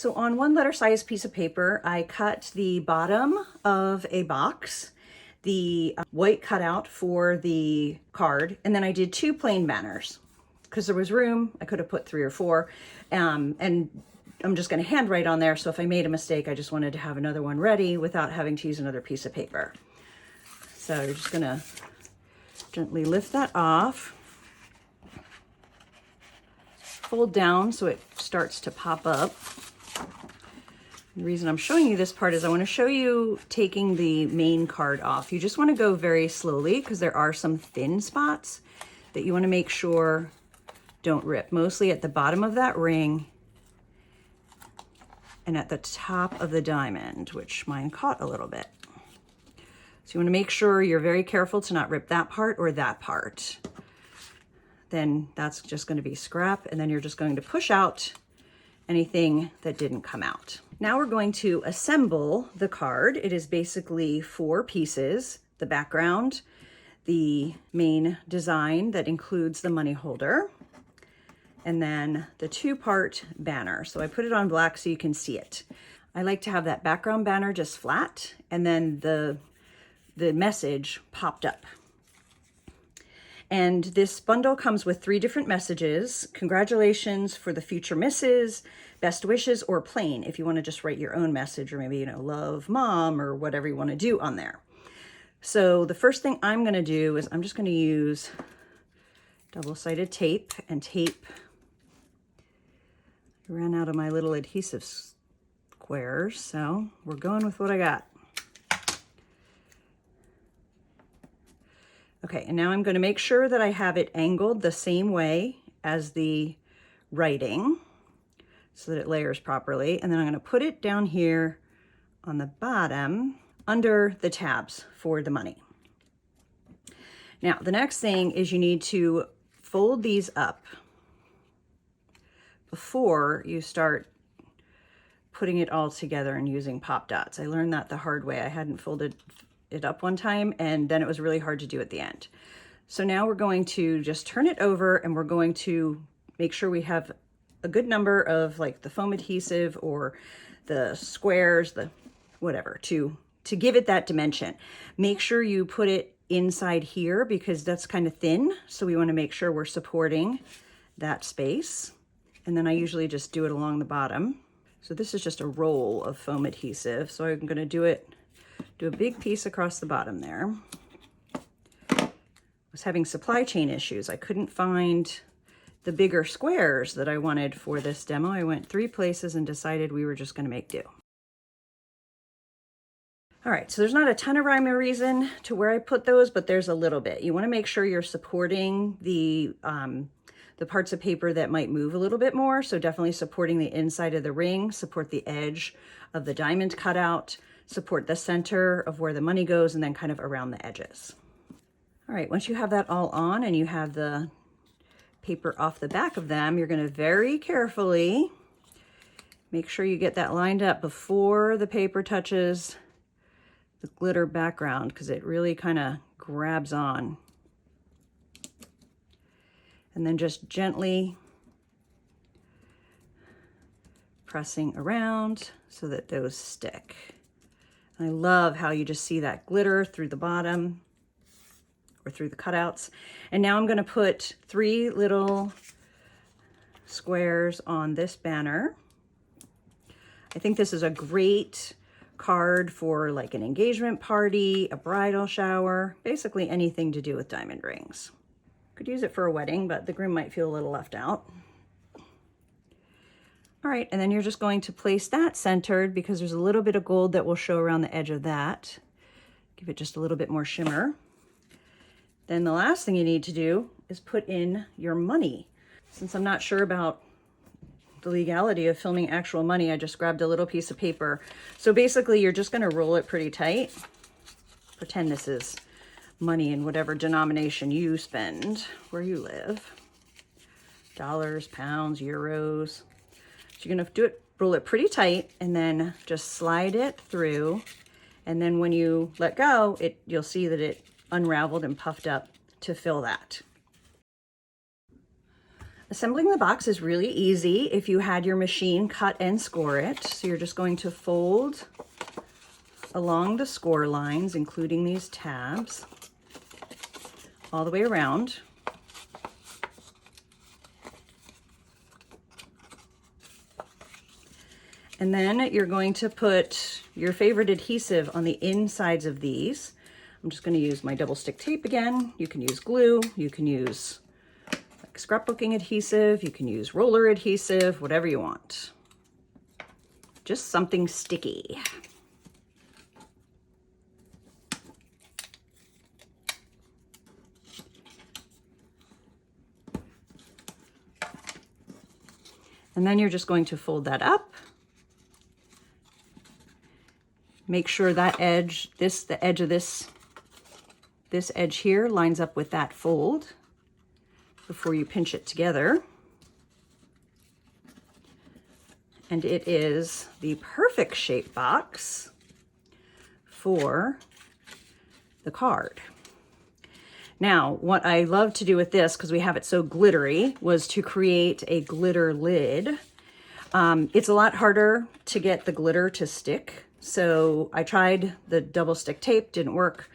So on 1 letter size piece of paper, I cut the bottom of a box, the white cutout for the card, and then I did 2 plain banners because there was room. I could have put 3 or 4, and I'm just going to handwrite on there. So if I made a mistake, I just wanted to have another one ready without having to use another piece of paper. So you're just going to gently lift that off, fold down so it starts to pop up. The reason I'm showing you this part is I want to show you taking the main card off. You just want to go very slowly because there are some thin spots that you want to make sure don't rip, mostly at the bottom of that ring and at the top of the diamond, which mine caught a little bit. So you want to make sure you're very careful to not rip that part or that part. Then that's just going to be scrap, and then you're just going to push out anything that didn't come out. Now we're going to assemble the card. It is basically 4 pieces: the background, the main design that includes the money holder, and then the 2-part banner. So I put it on black so you can see it. I like to have that background banner just flat, and then the message popped up. And this bundle comes with 3 different messages: congratulations for the future misses, best wishes, or plain if you want to just write your own message, or maybe, love mom, or whatever you want to do on there. So the first thing I'm going to do is I'm just going to use double-sided tape and tape. I ran out of my little adhesive squares, so we're going with what I got. Okay, and now I'm going to make sure that I have it angled the same way as the writing so that it layers properly. And then I'm going to put it down here on the bottom under the tabs for the money. Now, the next thing is you need to fold these up before you start putting it all together and using pop dots. I learned that the hard way. I hadn't folded it up one time, and then it was really hard to do at the end. So now we're going to just turn it over, and we're going to make sure we have a good number of like the foam adhesive or the squares, the whatever, to give it that dimension. Make sure you put it inside here because that's kind of thin. So we want to make sure we're supporting that space. And then I usually just do it along the bottom. So this is just a roll of foam adhesive. So I'm going to do a big piece across the bottom there. I was having supply chain issues. I couldn't find the bigger squares that I wanted for this demo. I went 3 places and decided we were just going to make do. All right, so there's not a ton of rhyme or reason to where I put those, but there's a little bit. You want to make sure you're supporting the parts of paper that might move a little bit more. So definitely supporting the inside of the ring, support the edge of the diamond cutout, support the center of where the money goes, and then kind of around the edges. All right, once you have that all on and you have the paper off the back of them, you're going to very carefully make sure you get that lined up before the paper touches the glitter background, because it really kind of grabs on. And then just gently pressing around so that those stick. I love how you just see that glitter through the bottom or through the cutouts. And now I'm going to put 3 little squares on this banner. I think this is a great card for like an engagement party, a bridal shower, basically anything to do with diamond rings. Could use it for a wedding, but the groom might feel a little left out. All right, and then you're just going to place that centered because there's a little bit of gold that will show around the edge of that. Give it just a little bit more shimmer. Then the last thing you need to do is put in your money. Since I'm not sure about the legality of filming actual money, I just grabbed a little piece of paper. So basically you're just going to roll it pretty tight. Pretend this is money in whatever denomination you spend where you live. Dollars, pounds, euros. So you're going to roll it pretty tight, and then just slide it through. And then when you let go, you'll see that it unraveled and puffed up to fill that. Assembling the box is really easy if you had your machine cut and score it. So you're just going to fold along the score lines, including these tabs, all the way around. And then you're going to put your favorite adhesive on the insides of these. I'm just going to use my double stick tape again. You can use glue, you can use like scrapbooking adhesive, you can use roller adhesive, whatever you want. Just something sticky. And then you're just going to fold that up. Make sure that edge, the edge of this edge here lines up with that fold before you pinch it together. And it is the perfect shape box for the card. Now, what I love to do with this, because we have it so glittery, was to create a glitter lid. It's a lot harder to get the glitter to stick. So I tried the double stick tape, didn't work.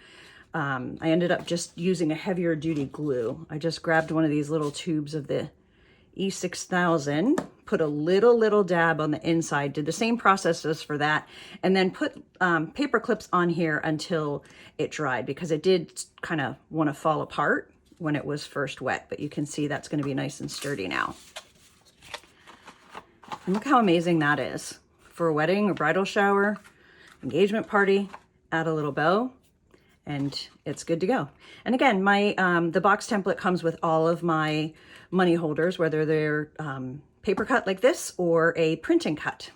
I ended up just using a heavier duty glue. I just grabbed one of these little tubes of the E6000, put a little dab on the inside, did the same process as for that, and then put paper clips on here until it dried, because it did kind of want to fall apart when it was first wet, but you can see that's going to be nice and sturdy now. And look how amazing that is for a wedding or bridal shower, engagement party. Add a little bow and it's good to go. And again, my the box template comes with all of my money holders, whether they're paper cut like this or a printing cut.